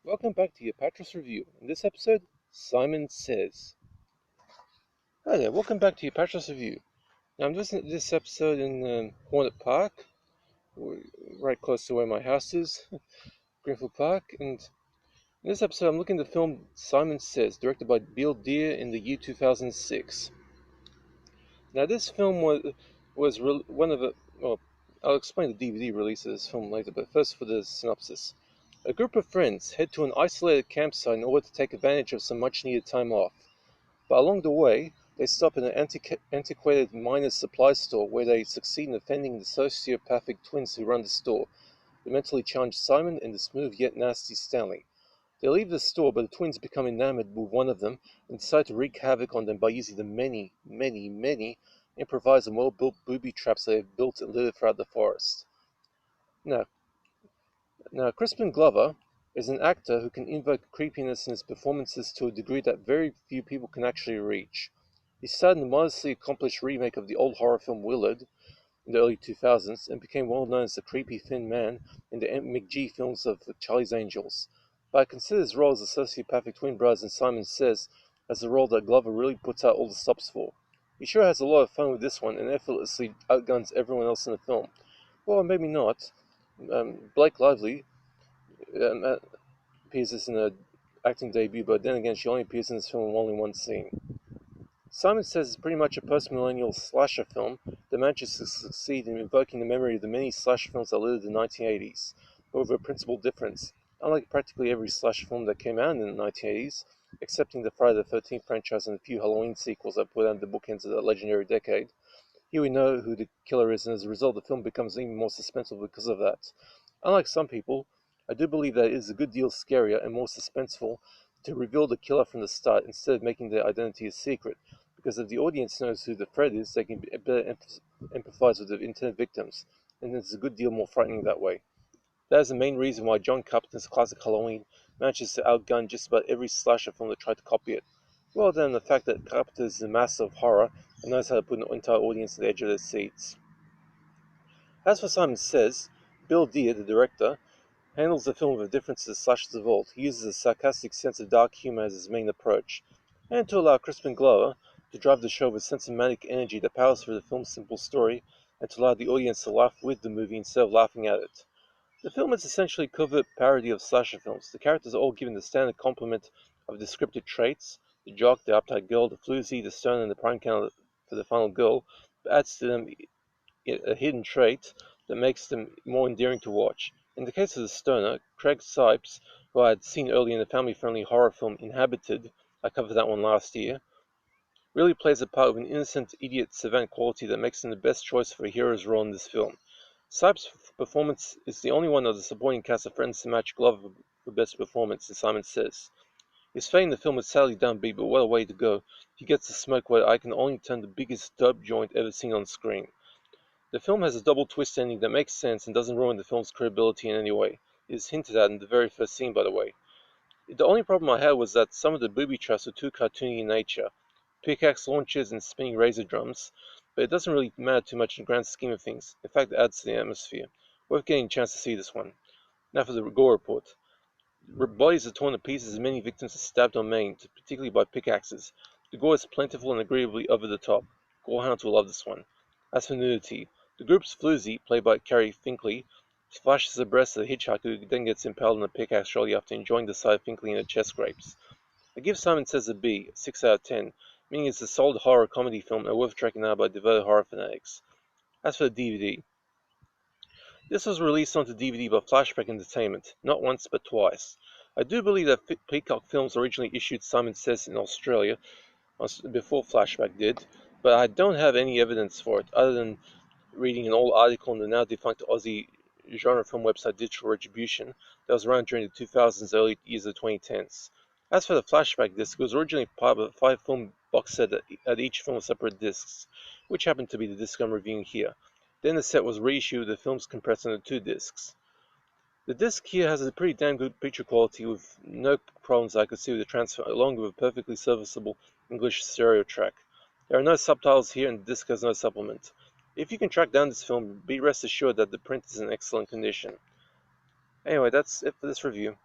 Welcome back to the Apatros Review. In this episode, Simon Says. Hi there, welcome back to the Apatros Review. Now I'm listening to this episode in Hornet Park, right close to where my house is, Greenfield Park, and in this episode I'm looking at the film Simon Says, directed by Bill Deere in the year 2006. Now this film was one of the, well, I'll explain the DVD release of this film later, but first for the synopsis. A group of friends head to an isolated campsite in order to take advantage of some much-needed time off. But along the way, they stop at an antiquated miner's supply store where they succeed in offending the sociopathic twins who run the store, the mentally challenged Simon and the smooth yet nasty Stanley. They leave the store, but the twins become enamored with one of them and decide to wreak havoc on them by using the many improvised and well-built booby traps they have built and littered throughout the forest. Now, Crispin Glover is an actor who can invoke creepiness in his performances to a degree that very few people can actually reach. He starred in the modestly accomplished remake of the old horror film Willard in the early 2000s and became well known as the creepy thin man in the McG films of Charlie's Angels. But I consider his role as the sociopathic twin brothers in Simon Says as a role that Glover really puts out all the stops for. He sure has a lot of fun with this one and effortlessly outguns everyone else in the film. Well, maybe not. Blake Lively appears in her acting debut, but then again, she only appears in this film in only one scene. Simon Says it's pretty much a postmillennial slasher film that manages to succeed in evoking the memory of the many slasher films that lived in the 1980s, but with a principal difference. Unlike practically every slasher film that came out in the 1980s, excepting the Friday the 13th franchise and a few Halloween sequels that put out the bookends of that legendary decade, here we know who the killer is, and as a result, the film becomes even more suspenseful because of that. Unlike some people, I do believe that it is a good deal scarier and more suspenseful to reveal the killer from the start instead of making their identity a secret, because if the audience knows who the threat is, they can better empathize with the intended victims, and it's a good deal more frightening that way. That is the main reason why John Carpenter's classic Halloween manages to outgun just about every slasher film that tried to copy it. Well then, the fact that Carpenter is a master of horror and knows how to put an entire audience to the edge of their seats. As for Simon Says, Bill Deere, the director, handles the film with a difference to the slashers of old. He uses a sarcastic sense of dark humor as his main approach, and to allow Crispin Glover to drive the show with cinematic energy that powers through the film's simple story, and to allow the audience to laugh with the movie instead of laughing at it. The film is essentially a covert parody of slasher films. The characters are all given the standard complement of descriptive traits: the jock, the uptight girl, the floozy, the stone, and the prime candidate for the final girl, but adds to them a hidden trait that makes them more endearing to watch. In the case of the stoner, Craig Sipes, who I had seen earlier in the family-friendly horror film Inhabited, I covered that one last year, really plays the part of an innocent, idiot savant quality that makes him the best choice for a hero's role in this film. Sipes' performance is the only one of the supporting cast of friends to match Glover for best performance, and Simon Says. His fame in the film is sadly downbeat, but what a way to go. He gets to smoke what I can only term the biggest dope joint ever seen on screen. The film has a double twist ending that makes sense and doesn't ruin the film's credibility in any way. It is hinted at in the very first scene, by the way. The only problem I had was that some of the booby traps were too cartoony in nature. Pickaxe launches and spinning razor drums, but it doesn't really matter too much in the grand scheme of things. In fact, it adds to the atmosphere. Worth getting a chance to see this one. Now for the gore report. Bodies are torn to pieces and many victims are stabbed or maimed, particularly by pickaxes. The gore is plentiful and agreeably over the top. Gorehounds will love this one. As for nudity, the group's floozy, played by Carrie Finkley, flashes the breast of the hitchhiker who then gets impaled on a pickaxe shortly after enjoying the sight of Finkley in her chest scrapes. I give Simon Says a B, 6 out of 10, meaning it's a solid horror comedy film and worth checking out by devoted horror fanatics. As for the DVD, this was released onto DVD by Flashback Entertainment, not once but twice. I do believe that Peacock Films originally issued Simon Says in Australia before Flashback did, but I don't have any evidence for it other than reading an old article in the now defunct Aussie genre film website Digital Retribution that was around during the 2000s, early years of the 2010s. As for the Flashback disc, it was originally part of a 5-film box set that had each film separate discs, which happened to be the disc I'm reviewing here. Then the set was reissued with the films compressed into 2 discs. The disc here has a pretty damn good picture quality with no problems I could see with the transfer, along with a perfectly serviceable English stereo track. There are no subtitles here and the disc has no supplement. If you can track down this film, be rest assured that the print is in excellent condition. Anyway, that's it for this review.